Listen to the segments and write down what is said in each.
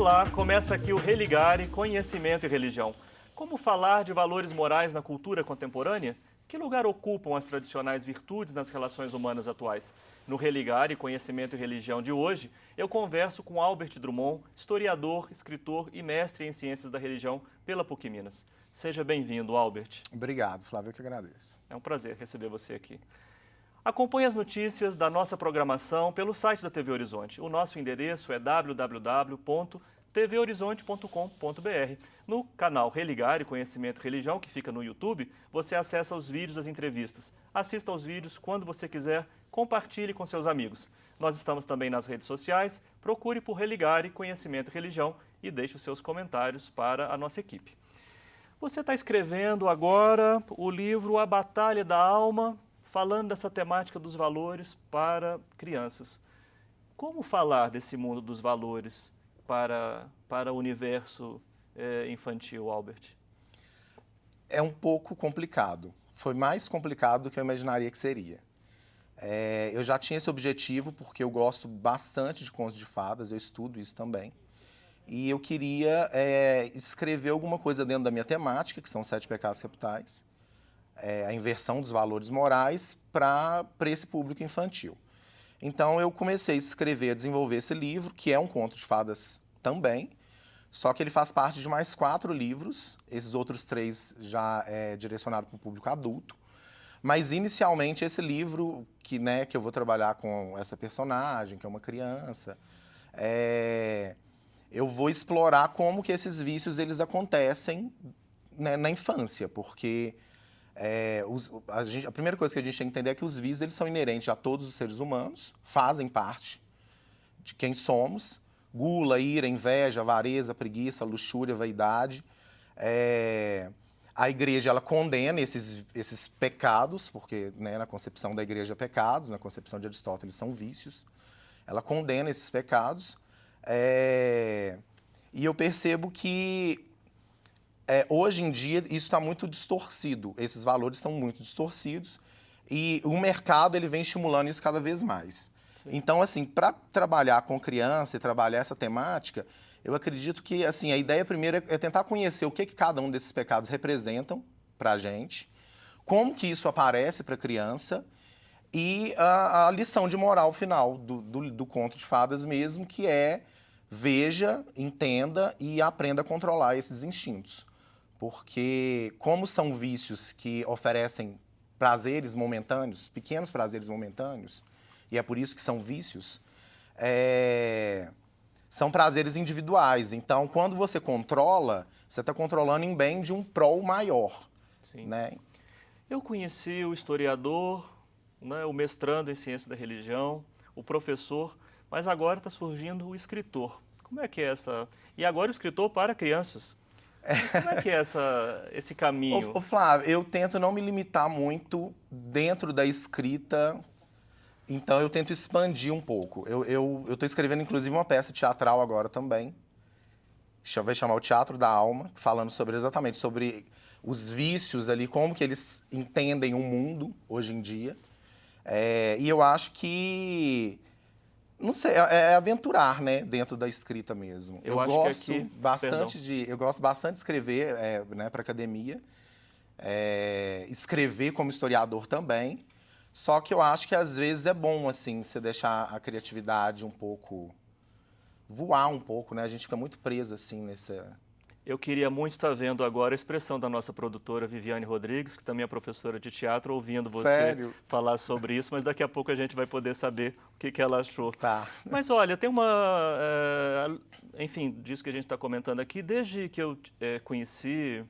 Olá, começa aqui o Religare, Conhecimento e Religião. Como falar de valores morais na cultura contemporânea? Que lugar ocupam as tradicionais virtudes nas relações humanas atuais? No Religare, Conhecimento e Religião de hoje, eu converso com Albert Drummond, historiador, escritor e mestre em Ciências da Religião pela PUC Minas. Seja bem-vindo, Albert. Obrigado, Flávio, eu que agradeço. É um prazer receber você aqui. Acompanhe as notícias da nossa programação pelo site da TV Horizonte. O nosso endereço é www.tvhorizonte.com.br. No canal Religare, Conhecimento e Religião, que fica no YouTube, você acessa os vídeos das entrevistas. Assista aos vídeos quando você quiser, compartilhe com seus amigos. Nós estamos também nas redes sociais, procure por Religare, Conhecimento e Religião e deixe os seus comentários para a nossa equipe. Você está escrevendo agora o livro A Batalha da Alma, falando dessa temática dos valores para crianças. Como falar desse mundo dos valores para o universo infantil, Albert? É um pouco complicado. Foi mais complicado do que eu imaginaria que seria. Eu já tinha esse objetivo porque eu gosto bastante de contos de fadas, eu estudo isso também. E eu queria escrever alguma coisa dentro da minha temática, que são os 7 pecados capitais, a inversão dos valores morais para esse público infantil. Então eu comecei a escrever, a desenvolver esse livro, que é um conto de fadas também, só que ele faz parte de mais 4 livros, esses outros 3 já é direcionado para o público adulto, mas inicialmente esse livro, que eu vou trabalhar com essa personagem, que é uma criança, eu vou explorar como que esses vícios eles acontecem, né, na infância, porque a primeira coisa que a gente tem que entender é que os vícios eles são inerentes a todos os seres humanos, fazem parte de quem somos. Gula, ira, inveja, avareza, preguiça, luxúria, vaidade. A igreja ela condena esses pecados, porque na concepção da igreja pecados, na concepção de Aristóteles são vícios. Ela condena esses pecados. E eu percebo que hoje em dia isso está muito distorcido, esses valores estão muito distorcidos e o mercado ele vem estimulando isso cada vez mais. Sim. Então, assim, para trabalhar com criança e trabalhar essa temática, eu acredito que assim, a ideia primeira é tentar conhecer o que cada um desses pecados representam para a gente, como que isso aparece para a criança e a lição de moral final do conto de fadas mesmo, que é veja, entenda e aprenda a controlar esses instintos. Porque como são vícios que oferecem prazeres momentâneos, pequenos prazeres momentâneos, e é por isso que são vícios, são prazeres individuais. Então, quando você controla, você está controlando em bem de um prol maior. Sim. Né? Eu conheci o historiador, o mestrando em Ciências da Religião, o professor, mas agora está surgindo o escritor. Como é que é essa... E agora o escritor para crianças. Como é que é esse caminho? Ô, Flávio, eu tento não me limitar muito dentro da escrita, então eu tento expandir um pouco. Eu estou escrevendo, inclusive, uma peça teatral agora também, vai chamar o Teatro da Alma, falando exatamente sobre os vícios ali, como que eles entendem o mundo hoje em dia. E eu acho que... Não sei, é aventurar, né, dentro da escrita mesmo. Eu gosto bastante de escrever para academia, escrever como historiador também, só que eu acho que às vezes é bom, assim, você deixar a criatividade um pouco, voar um pouco, né, a gente fica muito preso, assim, nessa... Eu queria muito estar vendo agora a expressão da nossa produtora Viviane Rodrigues, que também é professora de teatro, ouvindo você falar sobre isso, mas daqui a pouco a gente vai poder saber o que ela achou. Tá. Mas olha, tem enfim, disso que a gente está comentando aqui, desde que eu conheci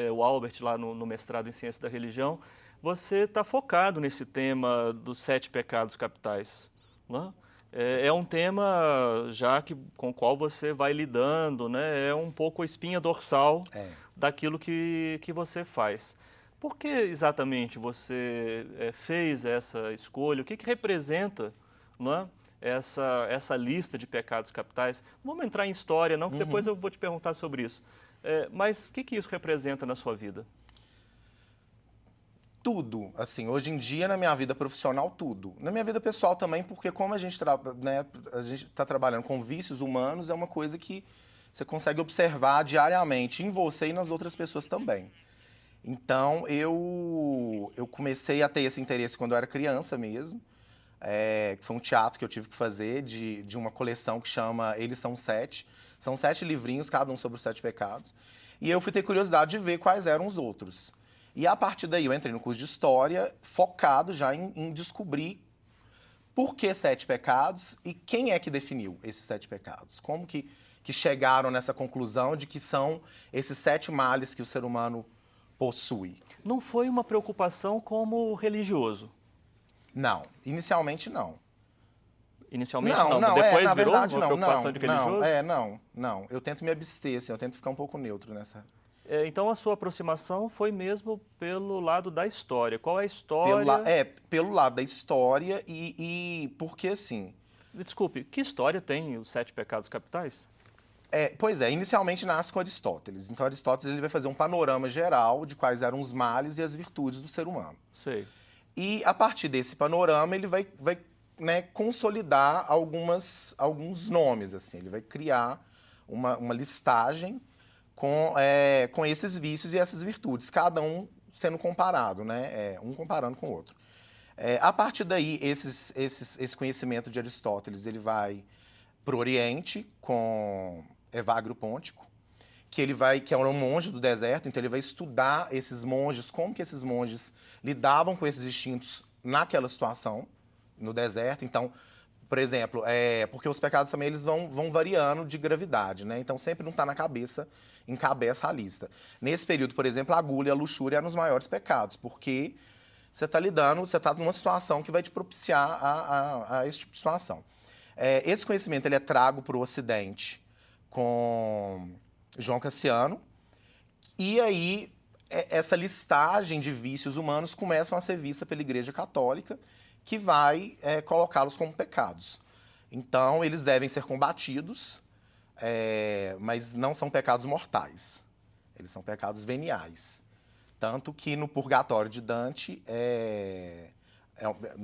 o Albert lá no mestrado em Ciências da Religião, você está focado nesse tema dos 7 pecados capitais, não é? É um tema já com o qual você vai lidando, né? É um pouco a espinha dorsal daquilo que você faz. Por que exatamente você fez essa escolha? O que representa, não é? essa lista de pecados capitais? Não vamos entrar em história, não, que depois eu vou te perguntar sobre isso. Mas o que isso representa na sua vida? Tudo, assim, hoje em dia na minha vida profissional, tudo. Na minha vida pessoal também, porque como a gente está trabalhando com vícios humanos, é uma coisa que você consegue observar diariamente em você e nas outras pessoas também. Então, eu comecei a ter esse interesse quando eu era criança mesmo. Que foi um teatro que eu tive que fazer de uma coleção que chama Eles São Sete. São 7 livrinhos, cada um sobre os 7 pecados. E eu fui ter curiosidade de ver quais eram os outros. E a partir daí eu entrei no curso de História, focado já em descobrir por que 7 pecados e quem é que definiu esses 7 pecados. Como que chegaram nessa conclusão de que são esses 7 males que o ser humano possui. Não foi uma preocupação como religioso? Não, inicialmente não. Inicialmente não, depois na virou verdade, uma preocupação de religioso? Não. Eu tento me abster, assim, eu tento ficar um pouco neutro nessa. Então a sua aproximação foi mesmo pelo lado da história. Qual é a história? Pelo lado da história e porque assim. Desculpe, que história tem os 7 pecados capitais? Pois é, inicialmente nasce com Aristóteles. Então Aristóteles ele vai fazer um panorama geral de quais eram os males e as virtudes do ser humano. Sei. E a partir desse panorama ele vai consolidar alguns nomes, assim. Ele vai criar uma listagem com esses vícios e essas virtudes, cada um sendo comparado, né? Um comparando com o outro. A partir daí, esse conhecimento de Aristóteles ele vai para o Oriente com Evagrio Pôntico, que é um monge do deserto, então ele vai estudar esses monges, como que esses monges lidavam com esses instintos naquela situação, no deserto. Então, por exemplo, porque os pecados também eles vão variando de gravidade, né? Então sempre não está encabeça a lista. Nesse período, por exemplo, a gula e a luxúria eram os maiores pecados, porque você está numa situação que vai te propiciar a esse tipo de situação. Esse conhecimento ele é trago para o Ocidente com João Cassiano, e aí essa listagem de vícios humanos começam a ser vista pela Igreja Católica, que vai colocá-los como pecados. Então, eles devem ser combatidos, mas não são pecados mortais. Eles são pecados veniais. Tanto que no Purgatório de Dante,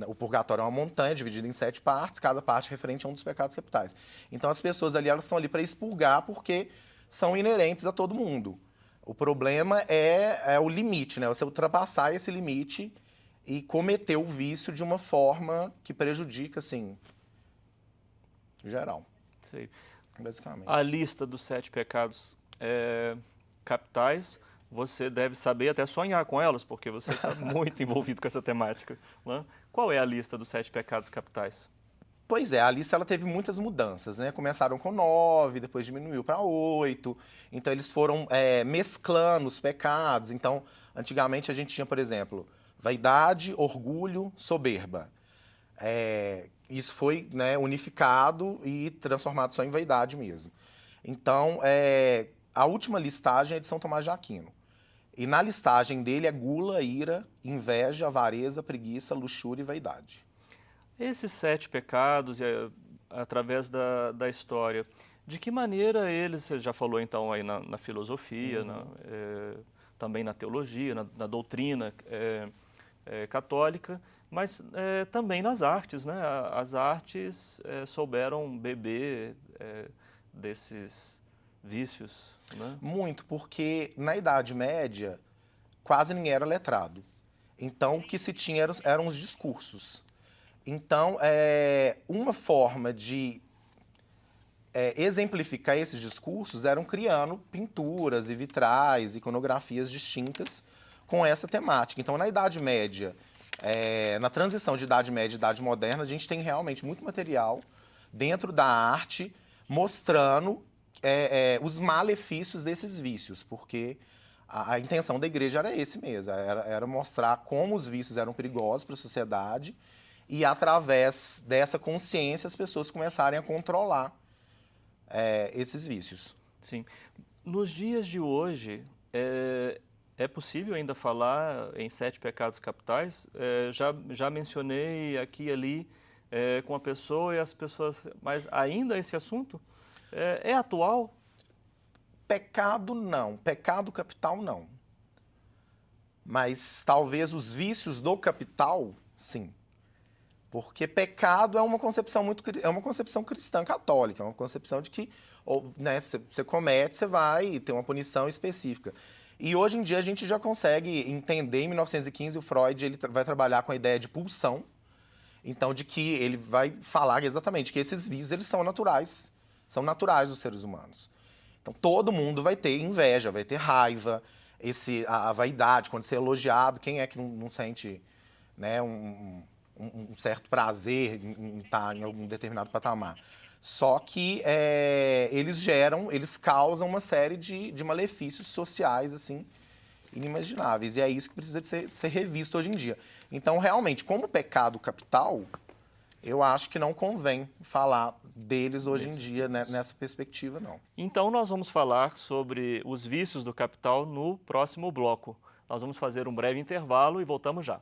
o Purgatório é uma montanha dividida em 7 partes, cada parte referente a um dos pecados capitais. Então, as pessoas ali elas estão ali para expurgar porque são inerentes a todo mundo. O problema é o limite, né? Você ultrapassar esse limite e cometer o vício de uma forma que prejudica, assim, geral. Sei. Basicamente. A lista dos 7 pecados capitais, você deve saber até sonhar com elas, porque você está muito envolvido com essa temática. Né? Qual é a lista dos 7 pecados capitais? Pois é, a lista ela teve muitas mudanças, né? Começaram com 9, depois diminuiu para 8. Então, eles foram mesclando os pecados. Então, antigamente a gente tinha, por exemplo, vaidade, orgulho, soberba. Isso foi unificado e transformado só em vaidade mesmo. Então, a última listagem é de São Tomás de Aquino. E na listagem dele é gula, ira, inveja, avareza, preguiça, luxúria e vaidade. Esses 7 pecados, através da história, de que maneira eles, você já falou então aí na filosofia, também na teologia, na doutrina católica, mas também nas artes, né? As artes souberam beber desses vícios, né? Muito, porque na Idade Média quase ninguém era letrado. Então o que se tinha eram os discursos. Então, uma forma de exemplificar esses discursos eram criando pinturas e vitrais, iconografias distintas com essa temática. Então, na Idade Média, na transição de Idade Média e Idade Moderna, a gente tem realmente muito material dentro da arte mostrando os malefícios desses vícios, porque a intenção da igreja era esse mesmo, era mostrar como os vícios eram perigosos para a sociedade e, através dessa consciência, as pessoas começarem a controlar esses vícios. Sim. Nos dias de hoje, é possível ainda falar em 7 pecados capitais? Já mencionei aqui e ali com a pessoa e as pessoas... Mas ainda esse assunto é atual? Pecado, não. Pecado capital, não. Mas talvez os vícios do capital, sim. Porque pecado é uma concepção cristã católica, é uma concepção de que ou, né, você comete, você vai ter uma punição específica. E hoje em dia a gente já consegue entender, em 1915 o Freud ele vai trabalhar com a ideia de pulsão, então de que ele vai falar exatamente que esses vícios eles são naturais dos seres humanos. Então todo mundo vai ter inveja, vai ter raiva, a vaidade, quando você é elogiado, quem é que não sente, né, um certo prazer em estar em algum determinado patamar? Só que eles causam uma série de malefícios sociais, assim, inimagináveis. E é isso que precisa de ser revisto hoje em dia. Então, realmente, como pecado capital, eu acho que não convém falar deles hoje em dia nessa perspectiva, não. Então, nós vamos falar sobre os vícios do capital no próximo bloco. Nós vamos fazer um breve intervalo e voltamos já.